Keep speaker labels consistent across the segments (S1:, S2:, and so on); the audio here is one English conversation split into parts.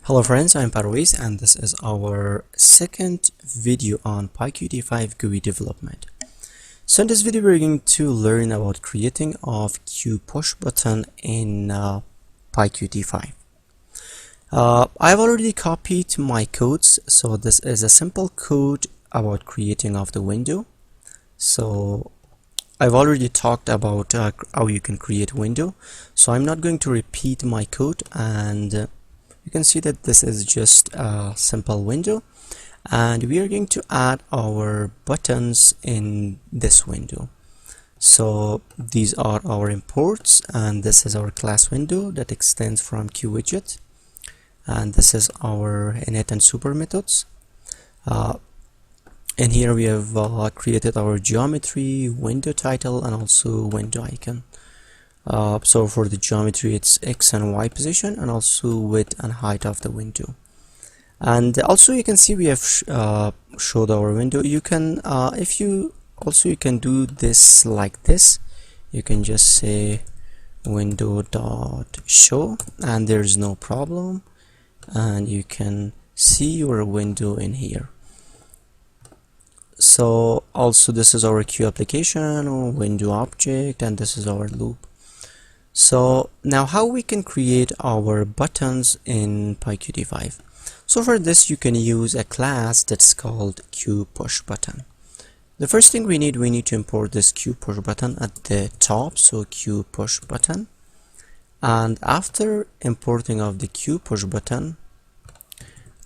S1: Hello friends, I'm Parvez and this is our second video on PyQt5 GUI Development. So in this video we're going to learn about creating of QPushButton in PyQt5. I've already copied my codes, so this is a simple code about creating of the window. So I've already talked about how you can create window, so I'm not going to repeat my code, and you can see that this is just a simple window, and we are going to add our buttons in this window. So these are our imports, and this is our class window that extends from QWidget, and this is our init and super methods. And here we have created our geometry, window title, and also window icon. So for the geometry, it's X and Y position, and also width and height of the window. And also you can see we have showed our window. You can you can do this like this. You can just say window dot show, and there's no problem, and you can see your window in here. So also this is our QUI application or window object, and this is our loop. So now how we can create our buttons in PyQt5. So for this you can use a class that's called QPushButton. The first thing we need to import this QPushButton at the top, so QPushButton. And after importing of the QPushButton,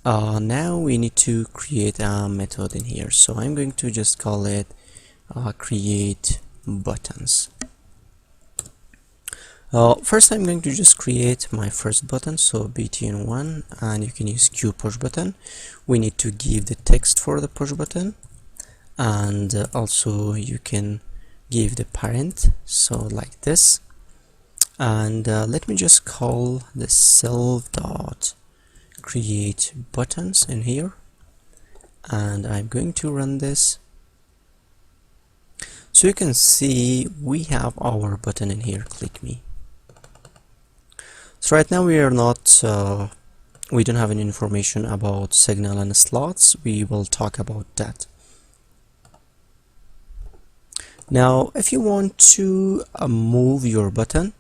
S1: now we need to create a method in here. So I'm going to just call it create buttons. First I'm going to just create my first button, so btn1, and you can use QPushButton. We need to give the text for the push button, and also you can give the parent, so like this. And let me just call the self dot create buttons in here, and I'm going to run this. So you can see we have our button in here, click me. So right now we are not we don't have any information about signal and slots. We will talk about that. Now if you want to move your button,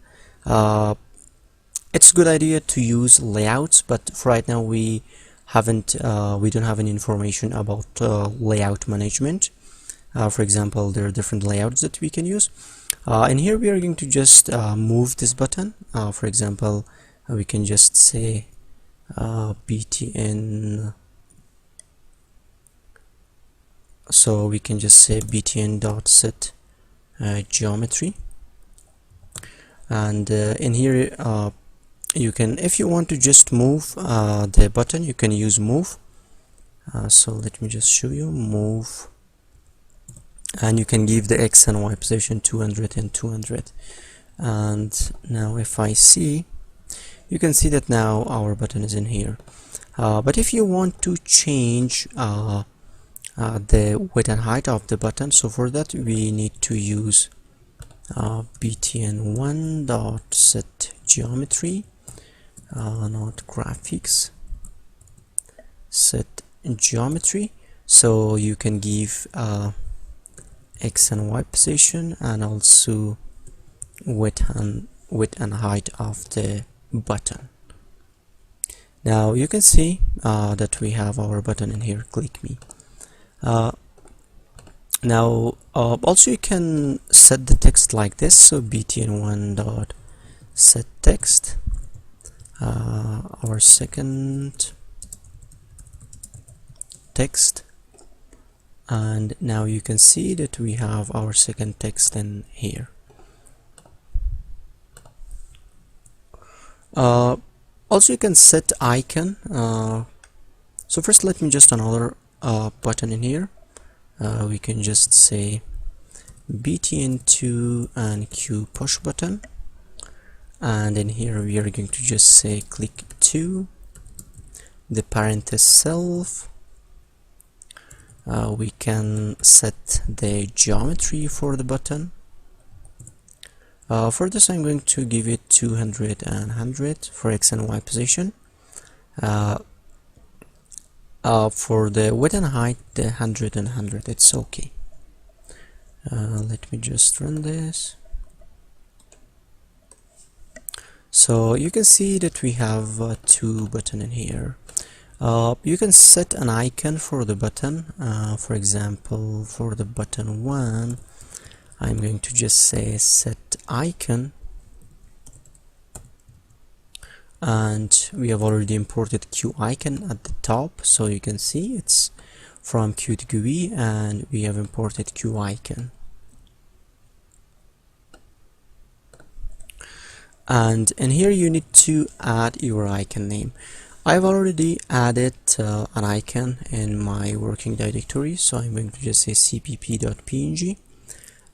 S1: it's a good idea to use layouts, but for right now we don't have any information about layout management. For example, there are different layouts that we can use, and here we are going to just move this button. For example, we can just say btn, so we can just say btn dot set geometry, and in here you can, if you want to just move the button, you can use move. So let me just show you move, and you can give the X and Y position 200 and 200. And now if I see, you can see that now our button is in here. But if you want to change the width and height of the button, so for that we need to use btn1 dot set geometry, not graphics, set geometry. So you can give X and Y position, and also width and height of the button. Now you can see that we have our button in here, click me. Now also you can set the text like this, so btn1 dot set text, our second text, and now you can see that we have our second text in here. Also you can set icon. So first let me just another button in here. We can just say btn2 and QPushButton, and in here we are going to just say click 2, the parent is self. We can set the geometry for the button. For this I'm going to give it 200 and 100 for X and Y position, For the width and height, the 100 and 100, it's okay. Let me just run this. So you can see that we have two buttons in here. You can set an icon for the button. For example, for the button 1, I'm going to just say set icon, and we have already imported Q icon at the top, so you can see it's from Qt GUI, and we have imported Q icon. And in here you need to add your icon name. I've already added an icon in my working directory, so I'm going to just say cpp.png,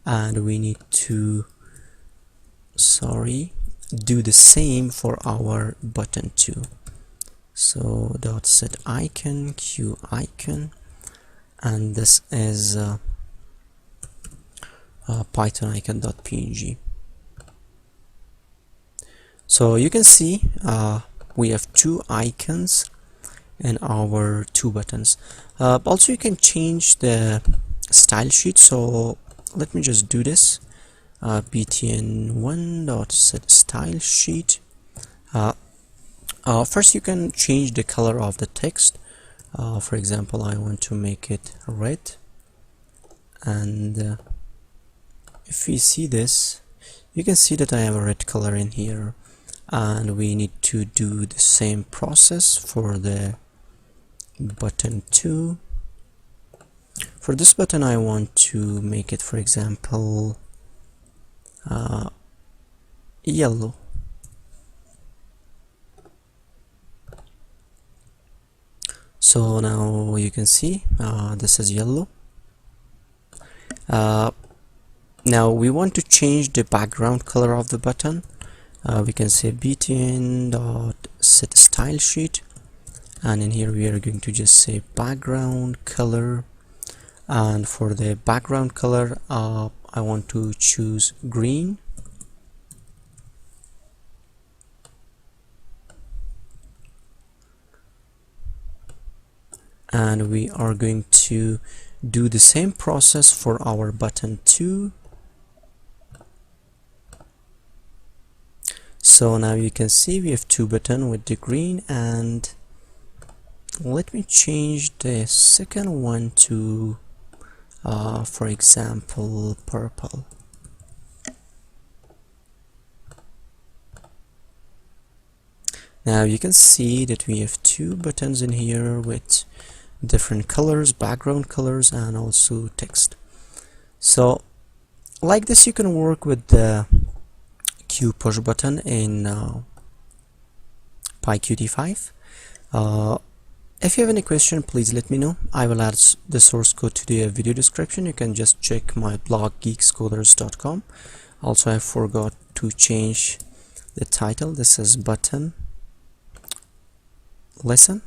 S1: and we need to do the same for our button 2. So dot set icon Q icon, and this is python icon.png. So you can see we have two icons in our two buttons. Also, you can change the style sheet, so let me just do this. btn1.set style sheet. First, you can change the color of the text. For example, I want to make it red, and if we see this, you can see that I have a red color in here, and we need to do the same process for the button 2. For this button, I want to make it, for example, yellow. So now you can see this is yellow. Now we want to change the background color of the button. We can say btn.set style sheet, and in here we are going to just say background color, and for the background color I want to choose green. And we are going to do the same process for our button 2. So now you can see we have two buttons with the green, and let me change the second one to for example purple. Now you can see that we have two buttons in here with different colors, background colors, and also text. So like this you can work with the QPushButton in PyQt5. If you have any question, please let me know. I will add the source code to the video description. You can just check my blog geekscoders.com. Also, I forgot to change the title. This is button lesson.